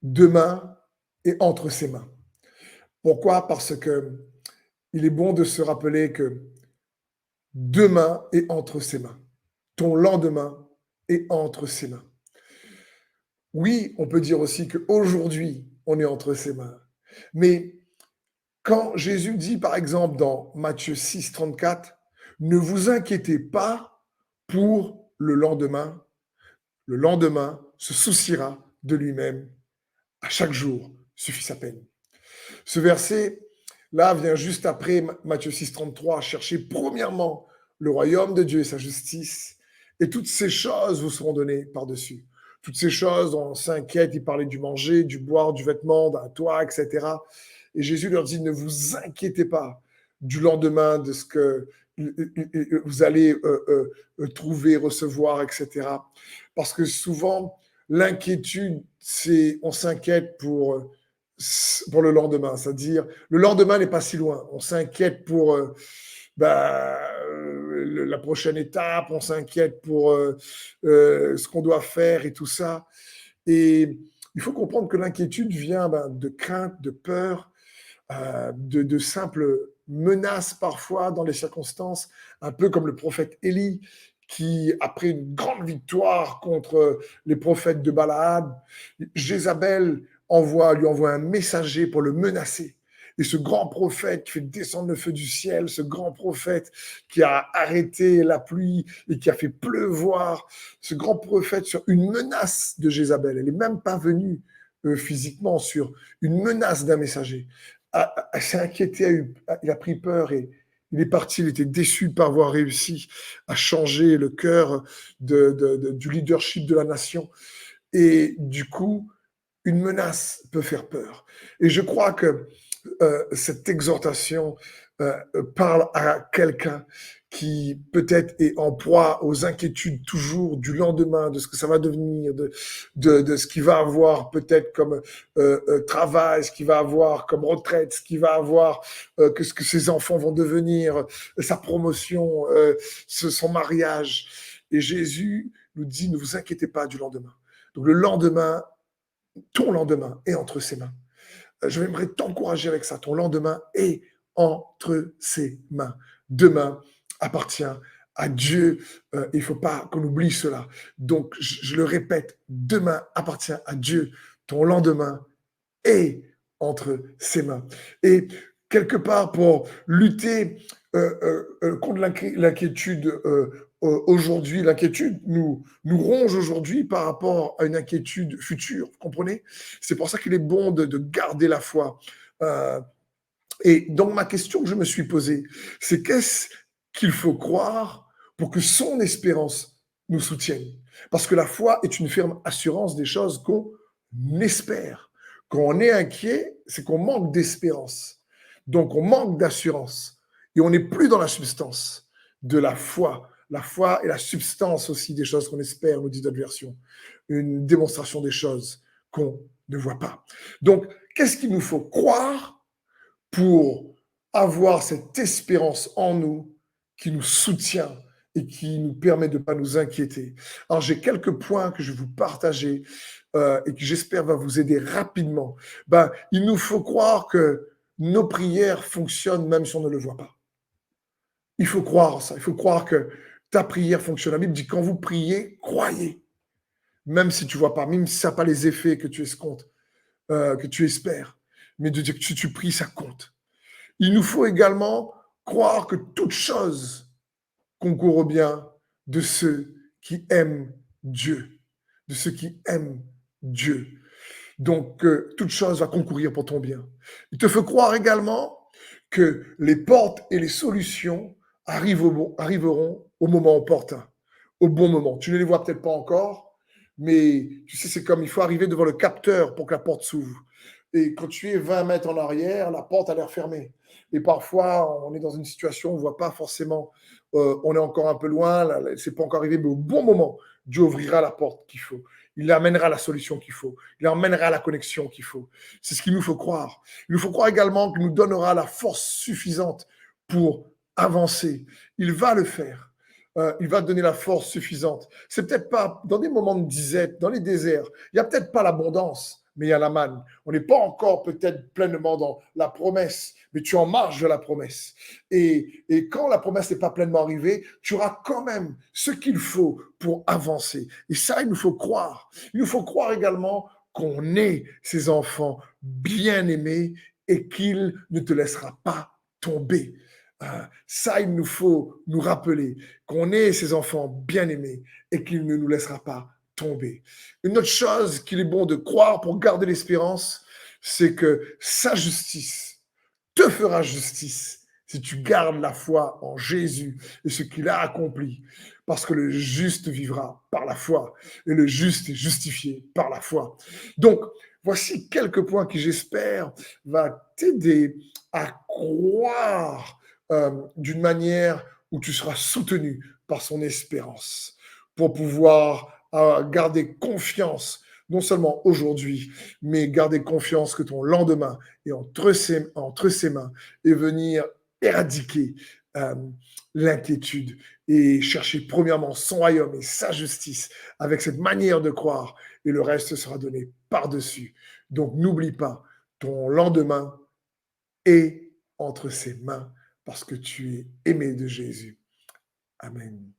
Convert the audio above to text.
demain est entre ses mains. Pourquoi? Parce que il est bon de se rappeler que demain est entre ses mains. Ton lendemain est entre ses mains. Oui, on peut dire aussi qu'aujourd'hui, on est entre ses mains. Mais quand Jésus dit, par exemple, dans Matthieu 6, 34, ne vous inquiétez pas pour le lendemain se souciera de lui-même. À chaque jour suffit sa peine. Ce verset-là vient juste après Matthieu 6, 33, chercher premièrement le royaume de Dieu et sa justice, et toutes ces choses vous seront données par-dessus. Toutes ces choses dont on s'inquiète, il parlait du manger, du boire, du vêtement, d'un toit, etc. Et Jésus leur dit, ne vous inquiétez pas du lendemain, de ce que vous allez trouver, recevoir, etc. Parce que souvent, l'inquiétude, c'est on s'inquiète pour le lendemain, c'est-à-dire le lendemain n'est pas si loin. On s'inquiète pour la prochaine étape, on s'inquiète pour ce qu'on doit faire et tout ça. Et il faut comprendre que l'inquiétude vient de crainte, de peur, de simples menaces parfois dans les circonstances, un peu comme le prophète Élie qui, après une grande victoire contre les prophètes de Balaam, Jézabel lui envoie un messager pour le menacer. Et ce grand prophète qui fait descendre le feu du ciel, ce grand prophète qui a arrêté la pluie et qui a fait pleuvoir, ce grand prophète sur une menace de Jézabel. Elle n'est même pas venue physiquement sur une menace d'un messager. S'est inquiété, il a pris peur et il est parti, il était déçu de pas avoir réussi à changer le cœur du leadership de la nation. Et du coup, une menace peut faire peur. Et je crois que cette exhortation parle à quelqu'un qui peut-être est en proie aux inquiétudes toujours du lendemain, de ce que ça va devenir, de ce qu'il va avoir peut-être comme travail, ce qu'il va avoir comme retraite, ce qu'il va avoir, ce que ses enfants vont devenir, sa promotion, son mariage. Et Jésus nous dit, ne vous inquiétez pas du lendemain. Donc le lendemain, ton lendemain est entre ses mains. Je aimerais t'encourager avec ça. Ton lendemain est entre ses mains. Demain appartient à Dieu. Il ne faut pas qu'on oublie cela. Donc, je le répète, demain appartient à Dieu. Ton lendemain est entre ses mains. Et quelque part, pour lutter contre l'inquiétude aujourd'hui, l'inquiétude nous ronge aujourd'hui par rapport à une inquiétude future, vous comprenez? C'est pour ça qu'il est bon de garder la foi. Et donc, ma question que je me suis posée, c'est qu'est-ce qu'il faut croire pour que son espérance nous soutienne? Parce que la foi est une ferme assurance des choses qu'on espère. Quand on est inquiet, c'est qu'on manque d'espérance. Donc, on manque d'assurance. Et on n'est plus dans la substance de la foi. La foi est la substance aussi des choses qu'on espère, nous dit d'autres versions. Une démonstration des choses qu'on ne voit pas. Donc, qu'est-ce qu'il nous faut croire pour avoir cette espérance en nous qui nous soutient et qui nous permet de ne pas nous inquiéter. Alors, j'ai quelques points que je vais vous partager et que j'espère va vous aider rapidement. Il nous faut croire que nos prières fonctionnent même si on ne le voit pas. Il faut croire ça. Il faut croire que ta prière fonctionne. La Bible dit, quand vous priez, croyez. Même si tu ne vois pas, même si ça n'a pas les effets que tu escomptes, que tu espères. Mais de dire que si tu pries, ça compte. Il nous faut également croire que toute chose concourt au bien de ceux qui aiment Dieu, de ceux qui aiment Dieu. Donc, toute chose va concourir pour ton bien. Il te faut croire également que les portes et les solutions arriveront au moment opportun, au bon moment. Tu ne les vois peut-être pas encore, mais tu sais, c'est comme il faut arriver devant le capteur pour que la porte s'ouvre. Et quand tu es 20 mètres en arrière, la porte a l'air fermée. Et parfois, on est dans une situation où on ne voit pas forcément, on est encore un peu loin, c'est pas encore arrivé, mais au bon moment, Dieu ouvrira la porte qu'il faut. Il amènera la solution qu'il faut. Il amènera la connexion qu'il faut. C'est ce qu'il nous faut croire. Il nous faut croire également qu'il nous donnera la force suffisante pour avancer. Il va le faire. Il va donner la force suffisante. C'est peut-être pas dans des moments de disette, dans les déserts, il n'y a peut-être pas l'abondance, mais il y a la manne. On n'est pas encore peut-être pleinement dans la promesse, mais tu es en marge de la promesse. Et quand la promesse n'est pas pleinement arrivée, tu auras quand même ce qu'il faut pour avancer. Et ça, il nous faut croire. Il nous faut croire également qu'on est ses enfants bien-aimés et qu'il ne te laissera pas tomber. Ça, il nous faut nous rappeler qu'on est ses enfants bien-aimés et qu'il ne nous laissera pas tomber. Une autre chose qu'il est bon de croire pour garder l'espérance, c'est que sa justice te fera justice si tu gardes la foi en Jésus et ce qu'il a accompli. Parce que le juste vivra par la foi et le juste est justifié par la foi. Donc, voici quelques points qui, j'espère, va t'aider à croire d'une manière où tu seras soutenu par son espérance pour pouvoir garder confiance, non seulement aujourd'hui, mais garder confiance que ton lendemain est entre ses mains et venir éradiquer euh, l'inquiétude et chercher premièrement son royaume et sa justice avec cette manière de croire et le reste sera donné par-dessus. Donc n'oublie pas, ton lendemain est entre ses mains parce que tu es aimé de Jésus. Amen.